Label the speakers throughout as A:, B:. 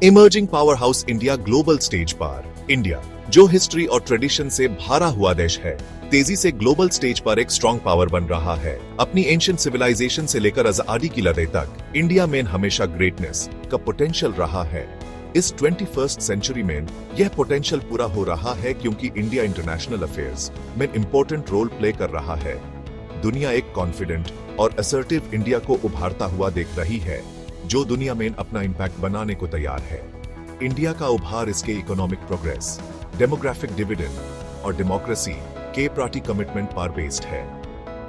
A: Emerging power house India global stage पर। India, जो history और ट्रेडिशन से भरा हुआ देश है, तेजी से ग्लोबल स्टेज पर एक स्ट्रॉन्ग पावर बन रहा है। अपनी एंशिएंट सिविलाइजेशन से लेकर आजादी की लड़ाई तक इंडिया में हमेशा ग्रेटनेस का पोटेंशियल रहा है। इस 21st सेंचुरी में यह पोटेंशियल पूरा हो रहा है क्योंकि इंडिया इंटरनेशनल अफेयर्स में इंपॉर्टेंट रोल प्ले कर रहा है। दुनिया एक कॉन्फिडेंट और असर्टिव इंडिया को उभारता हुआ देख रही है, जो दुनिया में अपना इंपैक्ट बनाने को तैयार है। इंडिया का उभार इसके इकोनॉमिक प्रोग्रेस, डेमोग्राफिक डिविडेंड और डेमोक्रेसी के प्रति कमिटमेंट पर बेस्ड है।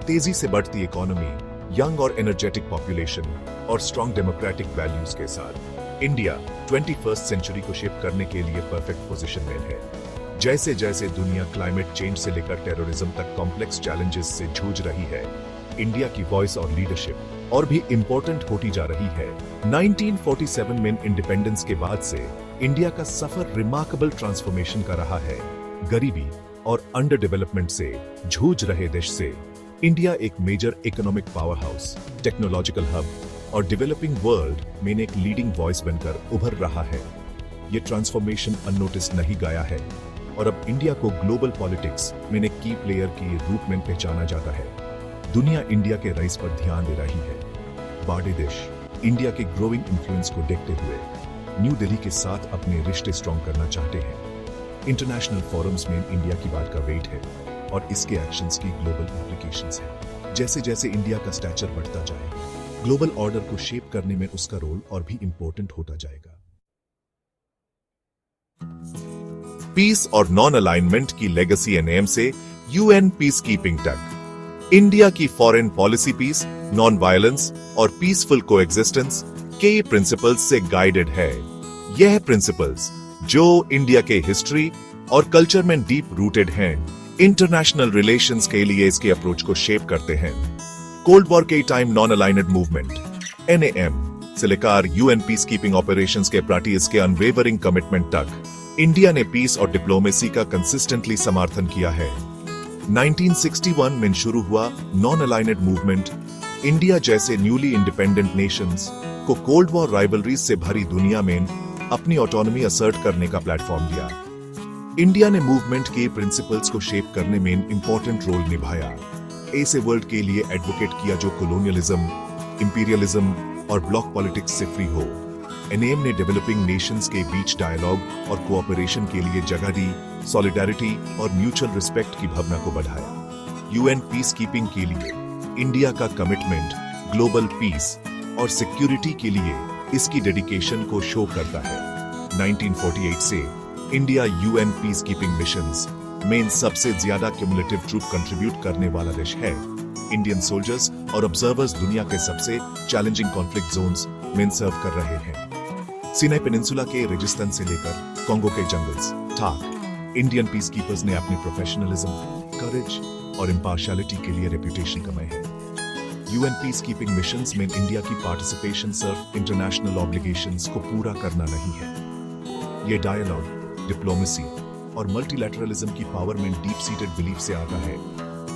A: तेजी से बढ़ती इकोनॉमी, यंग और एनर्जेटिक पॉपुलेशन और स्ट्रॉन्ग डेमोक्रेटिक वैल्यूज के साथ इंडिया 21st सेंचुरी को शेप करने के लिए परफेक्ट पोजीशन में है। जैसे जैसे दुनिया क्लाइमेट चेंज से लेकर टेररिज्म तक कॉम्प्लेक्स चैलेंजेस से जूझ रही है, इंडिया की वॉइस और लीडरशिप और भी इंपॉर्टेंट होती जा रही है। 1947 में इंडिपेंडेंस के बाद से इंडिया का सफर रिमार्केबल ट्रांसफॉर्मेशन का रहा है। गरीबी और अंडर डेवलपमेंट से जूझ रहे देश से इंडिया एक major economic powerhouse, technological hub और डेवलपिंग वर्ल्ड में एक लीडिंग वॉइस बनकर उभर रहा है। ये ट्रांसफॉर्मेशन अननोटिस नहीं गया है और अब इंडिया को ग्लोबल पॉलिटिक्स में एक की प्लेयर के रूप में पहचाना जाता है। दुनिया इंडिया के राइज पर ध्यान दे रही है। बड़े देश इंडिया के ग्रोइंग इन्फ्लुएंस को देखते हुए न्यू दिल्ली के साथ अपने रिश्ते स्ट्रॉन्ग करना चाहते हैं। इंटरनेशनल फोरम्स में इंडिया की बात का वेट है और इसके एक्शंस की ग्लोबल इम्प्लीकेशंस है। जैसे जैसे इंडिया का स्टैचर बढ़ता जाए, ग्लोबल ऑर्डर को शेप करने में उसका रोल और भी इंपॉर्टेंट होता जाएगा। पीस और नॉन अलाइनमेंट की लेगेसी एंड एम से यूएन पीस कीपिंग तक इंडिया की foreign policy peace, non violence और पीसफुल कोएग्जिस्टेंस के प्रिंसिपल्स से गाइडेड है। यह प्रिंसिपल्स जो इंडिया के हिस्ट्री और कल्चर में डीप रूटेड हैं, इंटरनेशनल रिलेशंस के लिए इसके अप्रोच को शेप करते हैं। कोल्ड वॉर के टाइम नॉन अलाइनेड मूवमेंट एनएएम से लेकर यूएन पीस कीपिंग ऑपरेशंस के प्रति इसके अनवेवरिंग कमिटमेंट तक इंडिया ने पीस और डिप्लोमेसी का कंसिस्टेंटली समर्थन किया है। 1961 में शुरू हुआ नॉन अलाइनेड मूवमेंट इंडिया जैसे न्यूली इंडिपेंडेंट नेशंस को कोल्ड वॉर राइवलरीज से भरी दुनिया में अपनी ऑटोनॉमी असर्ट करने का प्लेटफॉर्म दिया। इंडिया ने मूवमेंट के प्रिंसिपल्स को शेप करने में इंपॉर्टेंट रोल निभाया। ऐसे वर्ल्ड के लिए एडवोकेट किया जो कोलोनियलिज्म, इंपीरियलिज्म और ब्लॉक पॉलिटिक्स से फ्री हो। एनएएम ने डेवलपिंग नेशंस के बीच डायलॉग और कोऑपरेशन के लिए जगह दी, सॉलिडारिटी और म्यूचुअल रिस्पेक्ट की भावना को बढ़ाया। यूएन पीस कीपिंग के लिए इंडिया का कमिटमेंट ग्लोबल पीस और सिक्योरिटी के लिए इसकी डेडिकेशन को शो करता है। 1948 से India UN peace keeping missions में सबसे ज्यादा क्यूमुलेटिव ट्रूप कंट्रीब्यूट करने वाला देश है। इंडियन सोल्जर्स और ऑब्जर्वर्स दुनिया के सबसे चैलेंजिंग कॉन्फ्लिक्ट जोन्स में सर्व कर रहे हैं। सिनाई पेनिनसुला के रेगिस्तान से लेकर कोंगो के जंगल्स तक इंडियन पीस कीपर्स ने अपनी प्रोफेशनलिज्म, करेज और इम्पार्शियलिटी के लिए रेपुटेशन कमाई है। यूएन पीस कीपिंग मिशंस में इंडिया की पार्टिसिपेशन सिर्फ इंटरनेशनल ऑब्लिगेशंस को पूरा करना नहीं है। ये डायलॉग, डिप्लोमेसी और मल्टीलैटरलिज्म की पावर में डीप सीटेड बिलीफ से आता है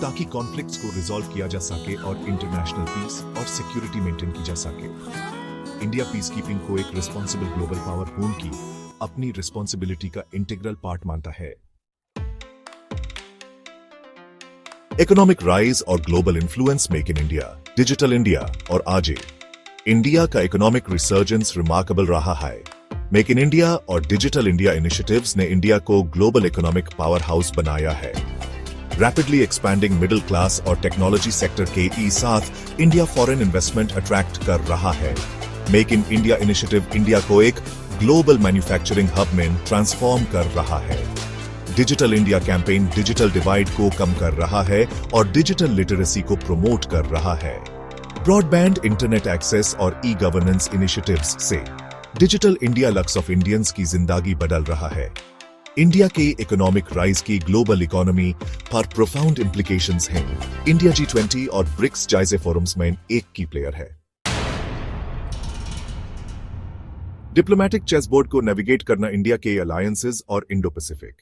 A: ताकि कॉन्फ्लिक्ट्स को रिजॉल्व किया जा सके और इंटरनेशनल पीस और सिक्योरिटी मेंटेन की जा सके। इंडिया पीस कीपिंग को एक रिस्पॉन्सिबल ग्लोबल पावर होने की अपनी रिस्पॉन्सिबिलिटी का इंटीग्रल पार्ट मानता है। इकोनॉमिक राइज और global influence make in India, digital India और आज इंडिया का इकोनॉमिक रिसर्जेंस रिमार्केबल रहा है। मेक इन इंडिया और डिजिटल इंडिया इनिशिएटिव्स ने इंडिया को ग्लोबल इकोनॉमिक पावर हाउस बनाया है। रैपिडली एक्सपैंडिंग मिडिल क्लास और टेक्नोलॉजी सेक्टर के साथ इंडिया फॉरेन इन्वेस्टमेंट अट्रैक्ट कर रहा है। Make in India initiative India को एक ग्लोबल मैन्युफैक्चरिंग हब में ट्रांसफॉर्म कर रहा है। Digital India campaign digital divide को कम कर रहा है और डिजिटल लिटरेसी को प्रमोट कर रहा है। ब्रॉडबैंड इंटरनेट एक्सेस और ई गवर्नेंस इनिशिएटिव्स से digital India lux of Indians की जिंदगी बदल रहा है। इंडिया के इकोनॉमिक राइज की ग्लोबल इकोनॉमी पर प्रोफाउंड इम्प्लीकेशंस हैं। इंडिया G20 और ब्रिक्स जैसे फोरम्स में एक की प्लेयर है। डिप्लोमैटिक चेस बोर्ड को नेविगेट करना इंडिया के अलायंसेस और इंडो पैसिफिक